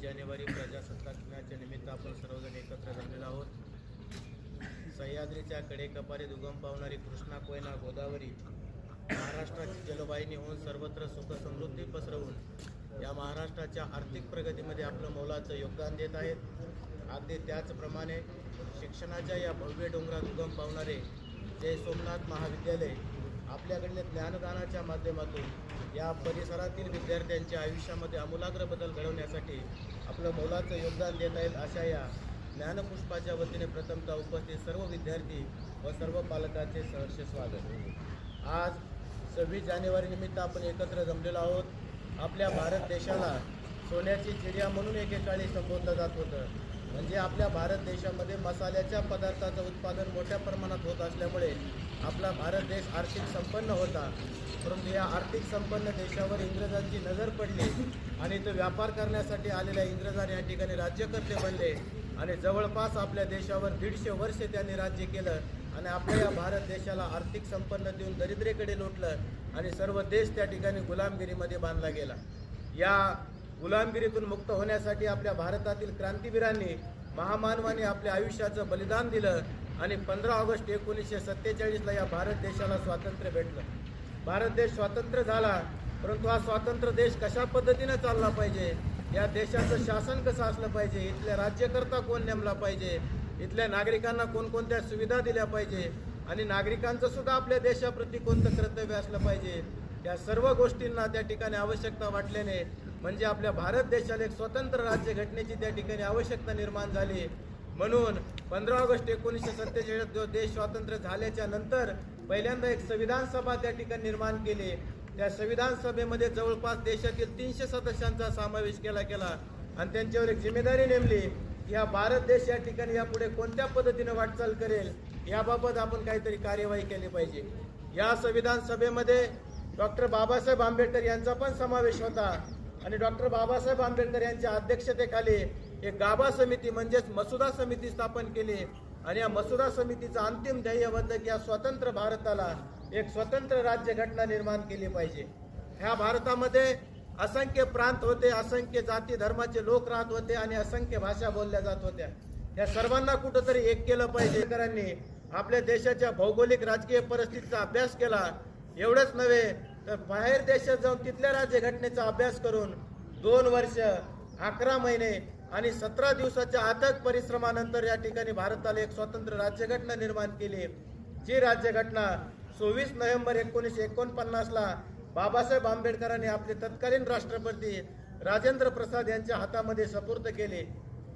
जानेवारी प्रजासत्ताक दिनाच्या निमित्त आपण सर्वजण एकत्र जमलेलो आहोत। सह्याद्रीच्या कडेकपारी उगम पावणारी कृष्णा, कोयना, गोदावरी महाराष्ट्राची जलवाहिनी होऊन सर्वत्र सुख समृद्धी पसरवून या महाराष्ट्राच्या आर्थिक प्रगतीमध्ये आपलं मोलाचं योगदान देत आहेत। अगदी त्याचप्रमाणे शिक्षणाच्या या भव्य डोंगरात उगम पावणारे जय सोमनाथ महाविद्यालय आपल्याकडल्या ज्ञानदानाच्या माध्यमातून या परिसरातील विद्यार्थ्यांच्या आयुष्यामध्ये आमूलाग्र बदल घडवण्यासाठी आपलं मोलाचं योगदान देत आहेत। अशा या ज्ञानपुष्पाच्या वतीने प्रथमतः उपस्थित सर्व विद्यार्थी व सर्व पालकांचे सहर्ष स्वागत। आज 26 जानेवारी निमित्त आपण एकत्र जमलेलो आहोत। आपल्या भारत देशाला सोन्याची चिडिया म्हणून एकेकाळी संबोधलं जात होतं। म्हणजे आपल्या भारत देशामध्ये मसाल्याच्या पदार्थाचं उत्पादन मोठ्या प्रमाणात होत असल्यामुळे आपला भारत देश आर्थिक संपन्न होता। परंतु या आर्थिक संपन्न देशावर इंग्रजांची नजर पडली आणि तो व्यापार करण्यासाठी आलेल्या इंग्रजांनी या ठिकाणी राज्यकर्ते बनले आणि जवळपास आपल्या देशावर 150 वर्ष त्यांनी राज्य केलं आणि आपल्या या भारत देशाला आर्थिक संपन्न देऊन दरिद्रेकडे लोटलं आणि सर्व देश त्या ठिकाणी गुलामगिरीमध्ये बांधला गेला। या गुलामगिरीतून मुक्त होण्यासाठी आपल्या भारतातील क्रांतिवीरांनी महामानवांनी आपल्या आयुष्याचं बलिदान दिलं आणि 15 ऑगस्ट 1947ला या भारत देशाला स्वातंत्र्य भेटलं। भारत देश स्वतंत्र झाला, परंतु हा स्वतंत्र देश कशा पद्धतीने चालला पाहिजे, या देशाचं शासन कसं असलं पाहिजे, इथले राज्यकर्ता कोण नेमला पाहिजे, इथल्या नागरिकांना कोणकोणत्या सुविधा दिल्या पाहिजे आणि नागरिकांचं सुद्धा आपल्या देशाप्रती कोणतं कर्तव्य असलं पाहिजे, या सर्व गोष्टींना त्या ठिकाणी आवश्यकता वाटल्याने म्हणजे आपल्या भारत देशाला एक स्वतंत्र राज्य घटनेची त्या ठिकाणी आवश्यकता निर्माण झाली। म्हणून 15 ऑगस्ट 1947 जो देश स्वातंत्र्य झाल्याच्या नंतर पहिल्यांदा एक संविधान सभा त्या ठिकाणी निर्माण केली। त्या संविधान सभेमध्ये जवळपास देशातील 300 सदस्यांचा समावेश केला गेला आणि त्यांच्यावर एक जिम्मेदारी नेमली की हा भारत देश या ठिकाणी यापुढे कोणत्या पद्धतीने वाटचाल करेल याबाबत आपण काहीतरी कार्यवाही केली पाहिजे। या संविधान सभेमध्ये डॉक्टर बाबासाहेब आंबेडकर यांचा पण समावेश होता आणि डॉक्टर बाबासाहेब आंबेडकर यांच्या अध्यक्षतेखाली एक गाभा समिती म्हणजेच मसुदा समिती स्थापन केली आणि या मसुदा समितीचं अंतिम ध्येय होतं की या स्वतंत्र भारताला एक स्वतंत्र राज्य घटना निर्माण केली पाहिजे। ह्या भारतामध्ये असंख्य प्रांत होते, असंख्य जाती धर्माचे लोक राहत होते आणि असंख्य भाषा बोलल्या जात होत्या। या सर्वांना कुठंतरी एक केलं पाहिजे। शेतकऱ्यांनी आपल्या देशाच्या भौगोलिक राजकीय परिस्थितीचा अभ्यास केला। एवढंच नव्हे तर बाहेर देशात जाऊन तिथल्या राज्यघटनेचा अभ्यास करून 2 वर्ष 11 महिने आणि 17 दिवसाच्या अथक परिश्रमानंतर या ठिकाणी भारताला एक स्वतंत्र राज्यघटना निर्माण केली। जी राज्यघटना 24 नोव्हेंबर 1949ला बाबासाहेब आंबेडकरांनी आपले तत्कालीन राष्ट्रपती राजेंद्र प्रसाद यांच्या हातामध्ये सुपूर्द केली।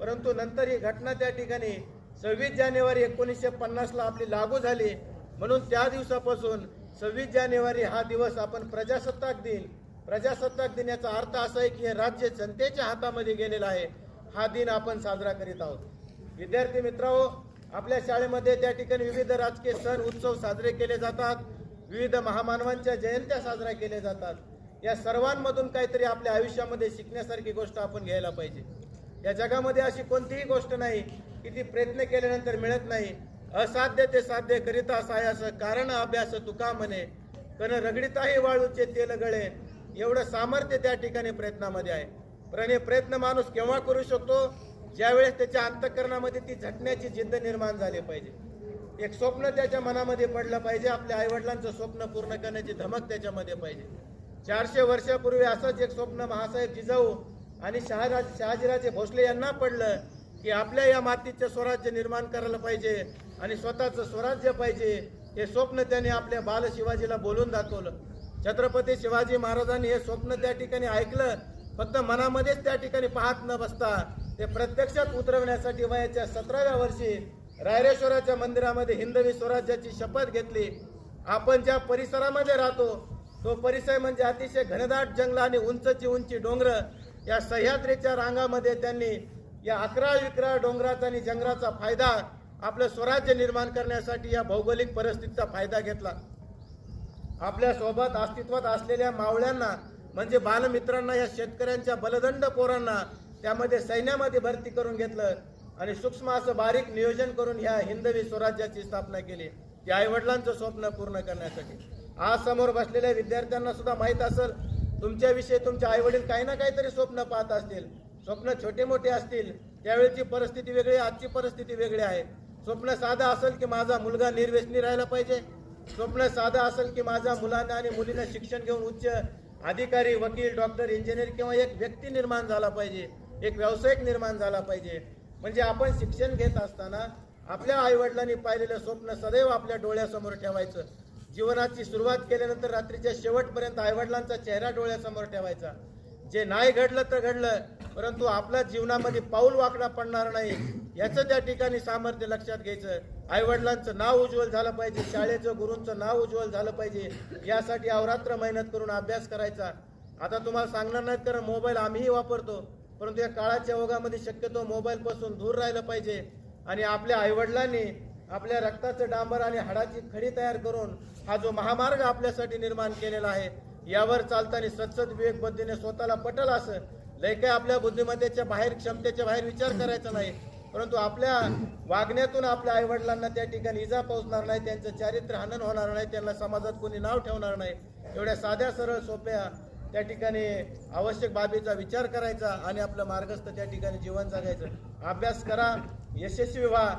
परंतु नंतर ही घटना त्या ठिकाणी 26 जानेवारी 1950ला आपली लागू झाली। म्हणून त्या दिवसापासून 26 जानेवारी हा दिवस आपण प्रजासत्ताक दिन याचा अर्थ असा आहे की हे राज्य जनतेच्या हातामध्ये गेलेलं आहे। हा दिन आपण साजरा करीत आहोत। विद्यार्थी मित्रांनो, आपल्या शाळेमध्ये त्या ठिकाणी विविध राजकीय सण उत्सव साजरे केले जातात, विविध महामानवांच्या जयंत्या साजऱ्या केल्या जातात। या सर्वांमधून काहीतरी आपल्या आयुष्यामध्ये शिकण्यासारखी गोष्ट आपण घ्यायला पाहिजे। या जगामध्ये अशी कोणतीही गोष्ट नाही की ती प्रयत्न केल्यानंतर मिळत नाही। असाध्य ते साध्य करिता सायास कारण अभ्यास तुका म्हणे, कण रगडिताही वाळूचे तेल गळे, एवढं सामर्थ्य त्या ठिकाणी प्रयत्नामध्ये आहे। पण हे प्रयत्न माणूस केव्हा करू शकतो, ज्यावेळेस त्याच्या अंतःकरणामध्ये ती झटण्याची जिद्द निर्माण झाली पाहिजे। एक स्वप्न त्याच्या मनामध्ये पडलं पाहिजे, आपल्या आईवडिलांचं स्वप्न पूर्ण करण्याची धमक त्याच्यामध्ये पाहिजे। 400 वर्षापूर्वी असंच एक स्वप्न महासाहेब जिजाऊ आणि शहाजीराजे भोसले यांना पडलं की आपल्या या मातीचे स्वराज्य निर्माण करायला पाहिजे आणि स्वतःचं स्वराज्य पाहिजे। हे स्वप्न त्यांनी आपल्या बाल शिवाजीला बोलून दाखवलं। छत्रपती शिवाजी महाराजांनी हे स्वप्न त्या ठिकाणी ऐकलं, फक्त मनामध्येच त्या ठिकाणी पाहत न बसता ते प्रत्यक्षात उतरवण्यासाठी वयाच्या 17व्या वर्षी रायरेश्वराच्या मंदिरामध्ये हिंदवी स्वराज्याची शपथ घेतली। आपण ज्या परिसरामध्ये राहतो तो परिसर म्हणजे अतिशय घनदाट जंगल आणि उंचची उंची डोंगर, या सह्याद्रीच्या रांगामध्ये त्यांनी या 11 डोंगराचा आणि जंगलाचा फायदा आपलं स्वराज्य निर्माण करण्यासाठी या भौगोलिक परिस्थितीचा फायदा घेतला। आपल्या सोबत अस्तित्वात असलेल्या मावळ्यांना म्हणजे बालमित्रांना, या शेतकऱ्यांच्या बलदंड पोरांना त्यामध्ये सैन्यामध्ये भरती करून घेतलं आणि सूक्ष्म असं बारीक नियोजन करून ह्या हिंदवी स्वराज्याची स्थापना केली, या आईवडिलांचं स्वप्न पूर्ण करण्यासाठी। आज समोर बसलेल्या विद्यार्थ्यांना सुद्धा माहीत असेल तुमच्याविषयी तुमचे आईवडील काही ना काहीतरी स्वप्न पाहत असतील। स्वप्न छोटे मोठे असतील त्यावेळेची परिस्थिती वेगळी, आजची परिस्थिती वेगळी आहे. स्वप्न साधं असेल की माझा मुलगा निर्व्यसनी राहायला पाहिजे, स्वप्न साधं असेल की माझ्या मुलांना आणि मुलींना शिक्षण घेऊन उच्च अधिकारी, वकील, डॉक्टर, इंजिनियर किंवा एक व्यक्ती निर्माण झाला पाहिजे, एक व्यावसायिक निर्माण झाला पाहिजे. म्हणजे आपण शिक्षण घेत असताना आपल्या आईवडिलांनी पाहिलेलं स्वप्न सदैव आपल्या डोळ्यासमोर ठेवायचं. जीवनाची सुरुवात केल्यानंतर रात्रीच्या शेवटपर्यंत आईवडिलांचा चेहरा डोळ्यासमोर ठेवायचा. जे नाही घडलं तर घडलं, परंतु आपल्या जीवनामध्ये पाऊल वाकडा पडणार नाही याचं त्या ठिकाणी सामर्थ्य लक्षात घ्यायचं. आईवडिलांचं नाव उज्ज्वल झालं पाहिजे, शाळेचं गुरूंचं नाव उज्ज्वल झालं पाहिजे, यासाठी अवरात्र मेहनत करून अभ्यास करायचा. आता तुम्हाला सांगणार नाहीत कारण मोबाईल आम्हीही वापरतो, परंतु या काळाच्या ओघामध्ये शक्यतो मोबाईलपासून दूर राहिलं पाहिजे. आणि आपल्या आईवडिलांनी आपल्या रक्ताचं डांबर आणि हाडाची खडी तयार करून हा जो महामार्ग आपल्यासाठी निर्माण केलेला आहे, यावर चालताना सतसत विवेक बुद्धीने स्वतःला पटल असं लय काय आपल्या बुद्धिमत्तेच्या बाहेर, क्षमतेच्या बाहेर विचार करायचा नाही, परंतु आपल्या वागण्यातून आपल्या आईवडिलांना त्या ठिकाणी इजा पोहोचणार नाही, त्यांचं चारित्र्य हनन होणार नाही, त्यांना समाजात कोणी नाव ठेवणार नाही. एवढ्या साध्या सरळ सोप्या त्या ठिकाणी आवश्यक बाबीचा विचार करायचा आणि आपलं मार्गस्थ त्या ठिकाणी जीवन जगायचं. अभ्यास करा, यशस्वी व्हा.